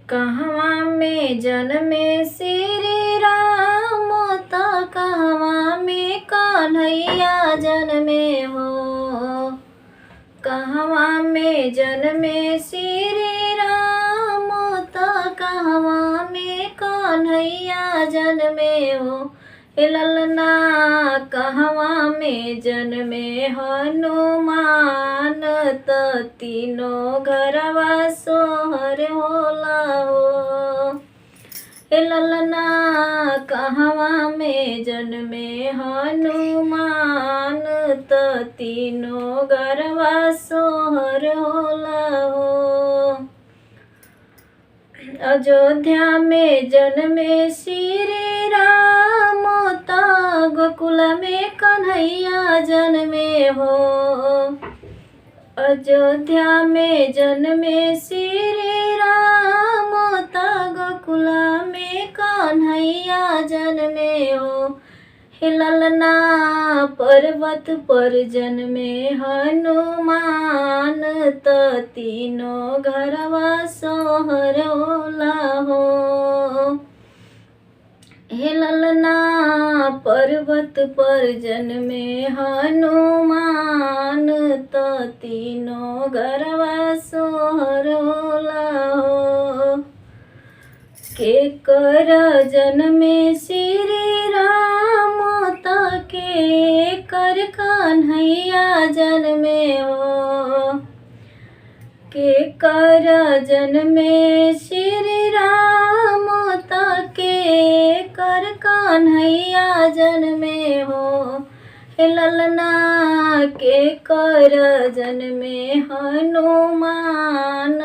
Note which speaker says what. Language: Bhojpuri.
Speaker 1: कहवा में जन्मे श्री राम त कहवा में कन्हैया जन्मे हो। कहवा में जन्मे श्री राम त कहवा में कन्हैया जन्मे हो। हे ललना कहवा में जन्मे हनुमान त तीनों घरवा सोहर होला हो। हे ललना कहवा में जन्मे हनुमान त तीनों घरवा सोहर होला हो। अयोध्या में जन्मे श्री राम त गोकुल में कन्हैया जन्मे हो। अयोध्या में जन्मे श्री राम त गोकुल में कन्हैया जन्मे हो। हे ललना पर्वत पर जन्मे हनुमान त तीनों घरवा सोहर होला हो। हे ललना पर्वत पर जन्मे हनुमान त तीनों घरवा सोहर होला हो। के कर जन्मे श्री राम त के कर कन्हैया जन्मे हो। के कर जन्मे श्री राम त के कर कन्हैया जन्मे हो। हे ललना के कर जन्मे हनुमान